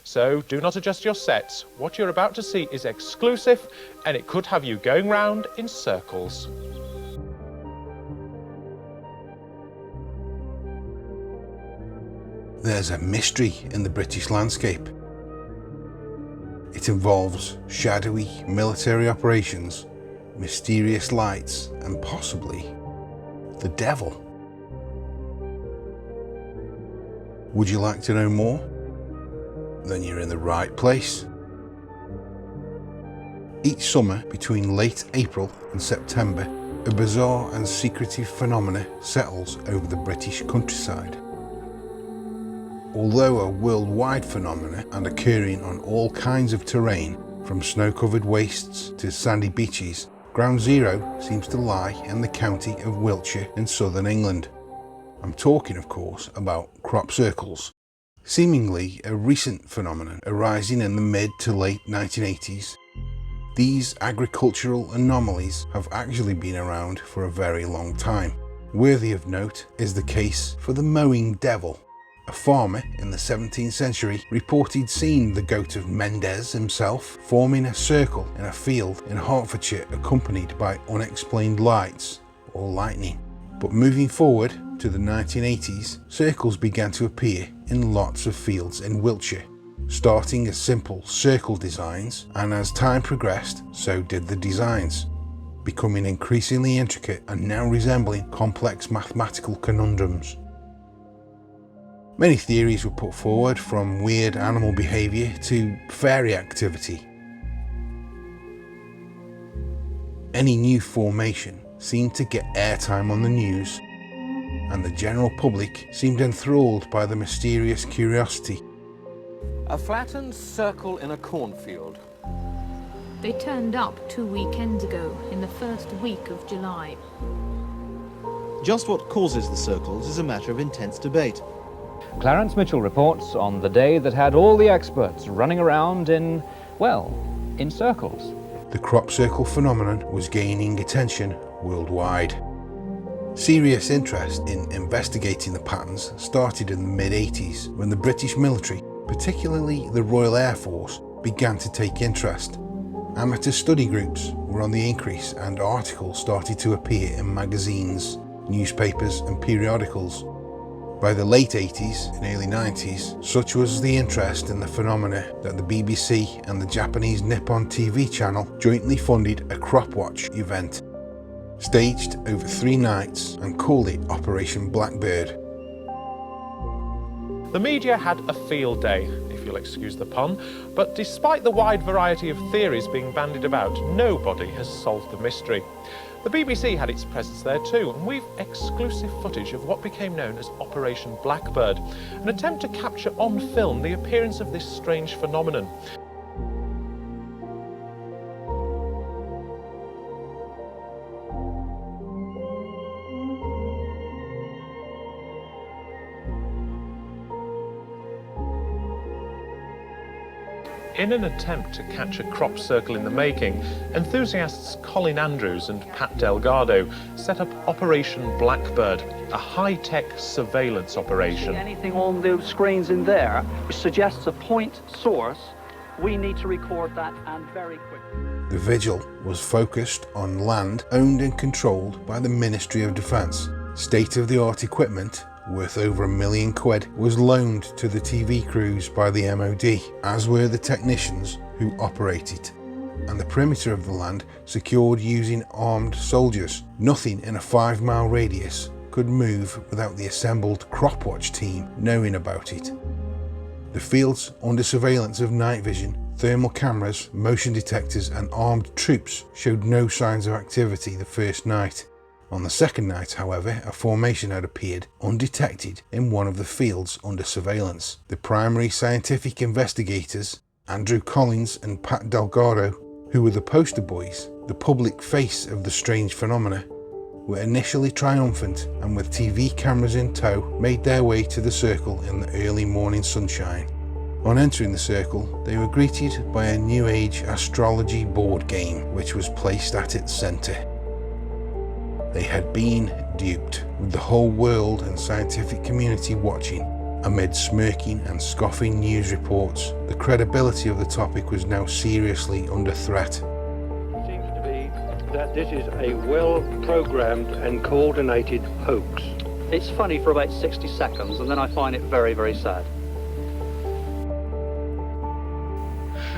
So do not adjust your sets. What you're about to see is exclusive and it could have you going round in circles. There's a mystery in the British landscape. It involves shadowy military operations, mysterious lights, and possibly the devil. Would you like to know more? Then you're in the right place. Each summer between late April and September, a bizarre and secretive phenomena settles over the British countryside. Although a worldwide phenomena and occurring on all kinds of terrain, from snow-covered wastes to sandy beaches, ground zero seems to lie in the county of Wiltshire in southern England. I'm talking, of course, about crop circles. Seemingly a recent phenomenon arising in the mid to late 1980s, these agricultural anomalies have actually been around for a very long time. Worthy of note is the case for the mowing devil. A farmer in the 17th century reported seeing the goat of Mendes himself forming a circle in a field in Hertfordshire accompanied by unexplained lights or lightning. But moving forward to the 1980s, circles began to appear in lots of fields in Wiltshire, starting as simple circle designs, and as time progressed, so did the designs, becoming increasingly intricate and now resembling complex mathematical conundrums. Many theories were put forward, from weird animal behaviour to fairy activity. Any new formation seemed to get airtime on the news, and the general public seemed enthralled by the mysterious curiosity. A flattened circle in a cornfield. They turned up 2 weekends ago, in the first week of July. Just what causes the circles is a matter of intense debate. Clarence Mitchell reports on the day that had all the experts running around in circles. The crop circle phenomenon was gaining attention worldwide. Serious interest in investigating the patterns started in the mid-80s, when the British military, particularly the Royal Air Force, began to take interest. Amateur study groups were on the increase, and articles started to appear in magazines, newspapers and periodicals. By the late 80s and early 90s, such was the interest in the phenomena that the BBC and the Japanese Nippon TV channel jointly funded a crop watch event, staged over 3 nights, and called it Operation Blackbird. The media had a field day, if you'll excuse the pun, but despite the wide variety of theories being bandied about, nobody has solved the mystery. The BBC had its presence there too, and we've exclusive footage of what became known as Operation Blackbird, an attempt to capture on film the appearance of this strange phenomenon. In an attempt to catch a crop circle in the making, enthusiasts Colin Andrews and Pat Delgado set up Operation Blackbird, a high-tech surveillance operation. Anything on those screens in there which suggests a point source, we need to record that, and very quickly. The vigil was focused on land owned and controlled by the Ministry of Defence. State-of-the-art equipment worth over £1 million was loaned to the TV crews by the MOD, as were the technicians who operate it, and the perimeter of the land secured using armed soldiers. Nothing in a 5-mile radius could move without the assembled Cropwatch team knowing about it. The fields under surveillance of night vision, thermal cameras, motion detectors and armed troops showed no signs of activity the first night. On the second night, however, a formation had appeared undetected in one of the fields under surveillance. The primary scientific investigators, Andrew Collins and Pat Delgado, who were the poster boys, the public face of the strange phenomena, were initially triumphant, and with TV cameras in tow, made their way to the circle in the early morning sunshine. On entering the circle, they were greeted by a New Age astrology board game, which was placed at its centre. They had been duped, with the whole world and scientific community watching, Amid smirking and scoffing news reports, the credibility of the topic was now seriously under threat. Seems to be that this is a well-programmed and coordinated hoax. It's funny for about 60 seconds, and then I find it very, very sad.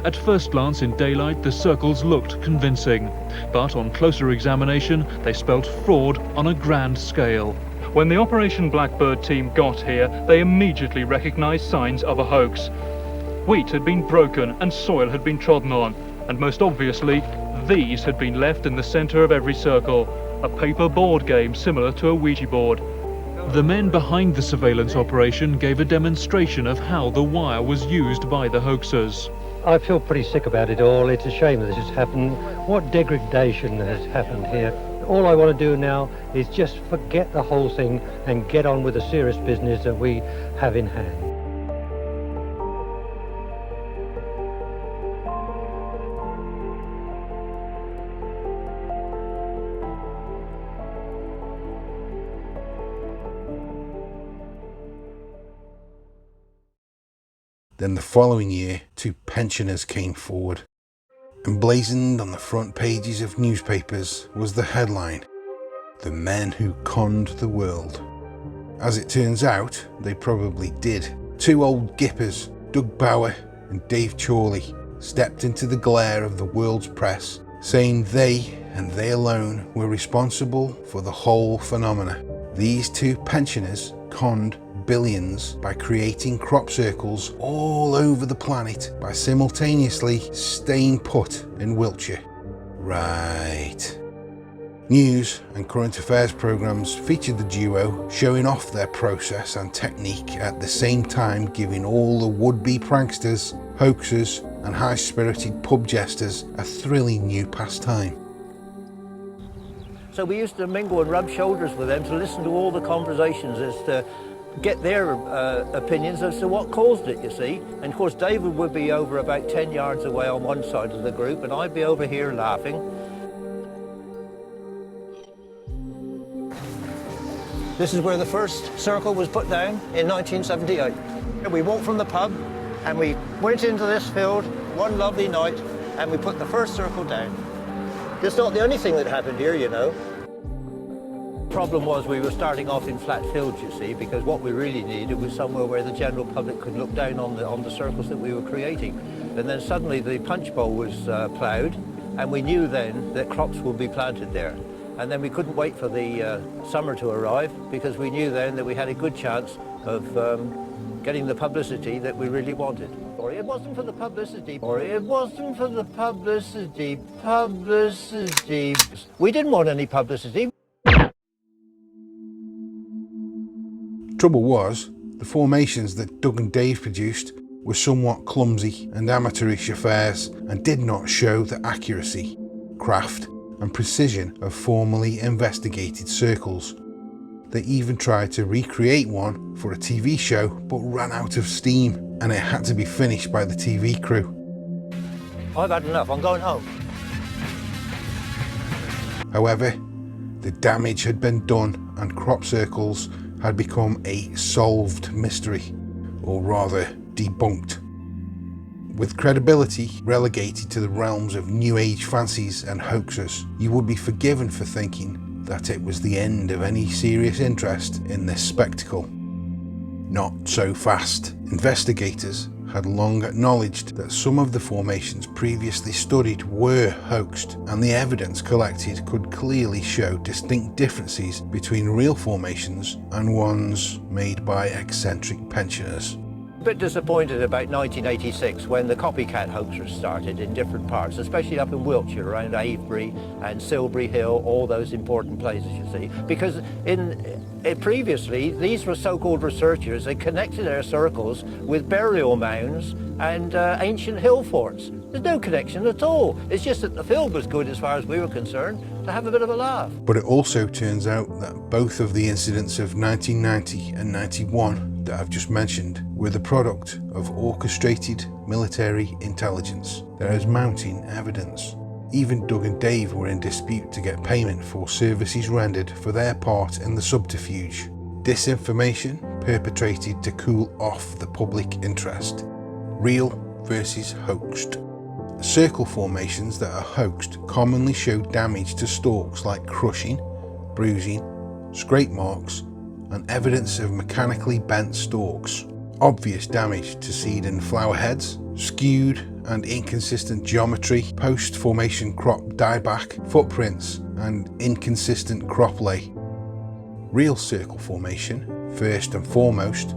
At first glance in daylight, the circles looked convincing, but on closer examination, they spelt fraud on a grand scale. When the Operation Blackbird team got here, they immediately recognized signs of a hoax. Wheat had been broken and soil had been trodden on, and most obviously, these had been left in the center of every circle, a paper board game similar to a Ouija board. The men behind the surveillance operation gave a demonstration of how the wire was used by the hoaxers. I feel pretty sick about it all. It's a shame that this has happened. What degradation has happened here. All I want to do now is just forget the whole thing and get on with the serious business that we have in hand. Then the following year, 2 pensioners came forward. Emblazoned on the front pages of newspapers was the headline, "The Men Who Conned the World." As it turns out, they probably did. 2 old gippers, Doug Bauer and Dave Chorley, stepped into the glare of the world's press, saying they and they alone were responsible for the whole phenomena. These 2 pensioners conned billions by creating crop circles all over the planet by simultaneously staying put in Wiltshire. Right. News and current affairs programmes featured the duo showing off their process and technique, at the same time giving all the would-be pranksters, hoaxers and high-spirited pub jesters a thrilling new pastime. So we used to mingle and rub shoulders with them to listen to all the conversations as to get their opinions as to what caused it, you see. And of course David would be over about 10 yards away on one side of the group and I'd be over here laughing. This is where the first circle was put down in 1978. We walked from the pub and we went into this field one lovely night and we put the first circle down. It's not the only thing that happened here, you know. Problem was we were starting off in flat fields, you see, because what we really needed was somewhere where the general public could look down on the circles that we were creating. And then suddenly the punch bowl was ploughed, and we knew then that crops would be planted there. And then we couldn't wait for the summer to arrive, because we knew then that we had a good chance of getting the publicity that we really wanted. Or it wasn't for the publicity, or it wasn't for the publicity. We didn't want any publicity. Trouble was, the formations that Doug and Dave produced were somewhat clumsy and amateurish affairs and did not show the accuracy, craft and precision of formally investigated circles. They even tried to recreate one for a TV show but ran out of steam and it had to be finished by the TV crew. I've had enough, I'm going home. However, the damage had been done and crop circles had become a solved mystery, or rather debunked. With credibility relegated to the realms of New Age fancies and hoaxers, you would be forgiven for thinking that it was the end of any serious interest in this spectacle. Not so fast. Investigators had long acknowledged that some of the formations previously studied were hoaxed, and the evidence collected could clearly show distinct differences between real formations and ones made by eccentric pensioners. A bit disappointed about 1986 when the copycat hoaxers started in different parts, especially up in Wiltshire around Avebury and Silbury Hill, all those important places, you see. Because previously these were so-called researchers. They connected their circles with burial mounds and ancient hill forts. There's no connection at all. It's just that the film was good as far as we were concerned, to have a bit of a laugh. But it also turns out that both of the incidents of 1990 and 91 that I've just mentioned were the product of orchestrated military intelligence. There is mounting evidence. Even Doug and Dave were in dispute to get payment for services rendered for their part in the subterfuge. Disinformation perpetrated to cool off the public interest. Real versus hoaxed. Circle formations that are hoaxed commonly show damage to stalks like crushing, bruising, scrape marks, and evidence of mechanically bent stalks. Obvious damage to seed and flower heads, skewed and inconsistent geometry, post-formation crop dieback, footprints, and inconsistent crop lay. Real circle formation, first and foremost,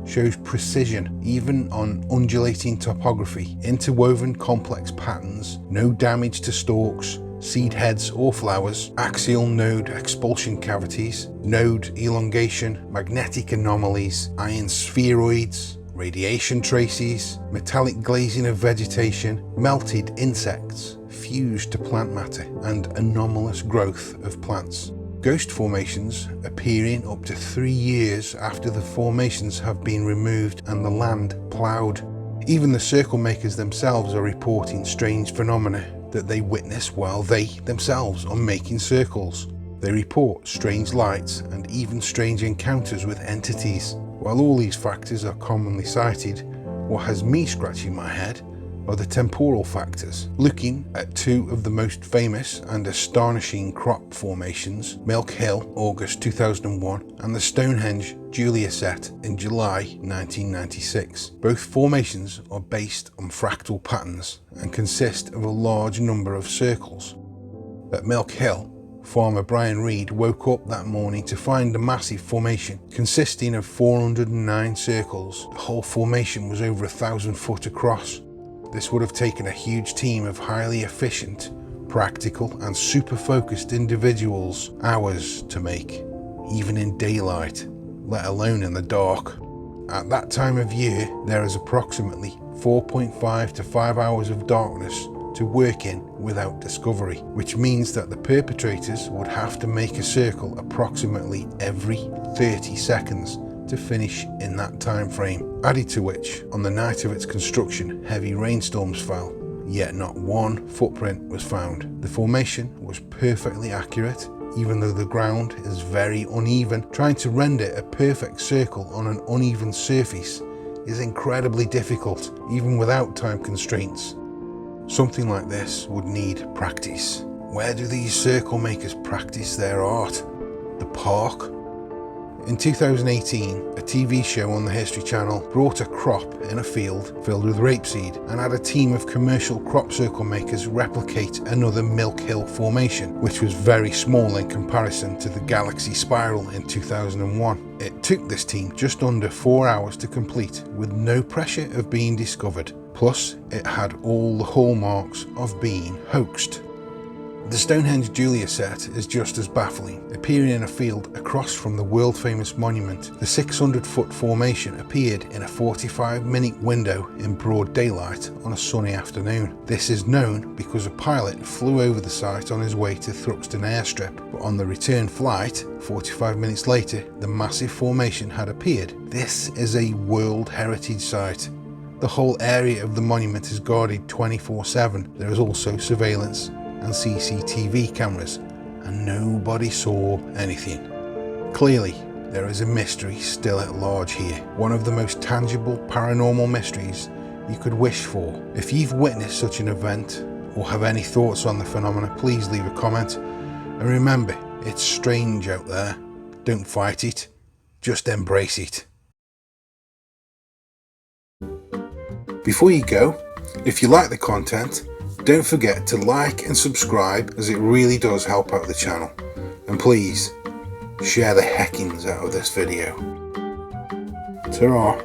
shows precision even on undulating topography, interwoven complex patterns, no damage to stalks, seed heads or flowers, axial node expulsion cavities, node elongation, magnetic anomalies, iron spheroids, radiation traces, metallic glazing of vegetation, melted insects, fused to plant matter, and anomalous growth of plants. Ghost formations appearing up to 3 years after the formations have been removed and the land ploughed. Even the circle makers themselves are reporting strange phenomena that they witness while they themselves are making circles. They report strange lights and even strange encounters with entities. While all these factors are commonly cited, what has me scratching my head are the temporal factors. Looking at two of the most famous and astonishing crop formations, Milk Hill, August 2001, and the Stonehenge Julia set in July 1996. Both formations are based on fractal patterns and consist of a large number of circles. At Milk Hill, farmer Brian Reed woke up that morning to find a massive formation consisting of 409 circles. The whole formation was over 1,000 foot across. This would have taken a huge team of highly efficient, practical and super focused individuals hours to make, even in daylight, let alone in the dark. At that time of year, there is approximately 4.5 to 5 hours of darkness to work in without discovery, which means that the perpetrators would have to make a circle approximately every 30 seconds to finish in that time frame. Added to which, on the night of its construction, heavy rainstorms fell, yet not one footprint was found. The formation was perfectly accurate, even though the ground is very uneven. Trying to render a perfect circle on an uneven surface is incredibly difficult, even without time constraints. Something like this would need practice. Where do these circle makers practice their art? The park? In 2018, a TV show on the History Channel brought a crop in a field filled with rapeseed and had a team of commercial crop circle makers replicate another Milk Hill formation, which was very small in comparison to the Galaxy Spiral in 2001. It took this team just under 4 hours to complete, with no pressure of being discovered. Plus, it had all the hallmarks of being hoaxed. The Stonehenge Julia set is just as baffling. Appearing in a field across from the world-famous monument, the 600-foot formation appeared in a 45-minute window in broad daylight on a sunny afternoon. This is known because a pilot flew over the site on his way to Thruxton airstrip, but on the return flight, 45 minutes later, the massive formation had appeared. This is a World Heritage Site. The whole area of the monument is guarded 24/7. There is also surveillance and CCTV cameras, and nobody saw anything. Clearly, there is a mystery still at large here, one of the most tangible paranormal mysteries you could wish for. If you've witnessed such an event or have any thoughts on the phenomena, please leave a comment. And remember, it's strange out there. Don't fight it, just embrace it. Before you go, if you like the content, don't forget to like and subscribe, as it really does help out the channel. And please, share the heckings out of this video. Ta-ra.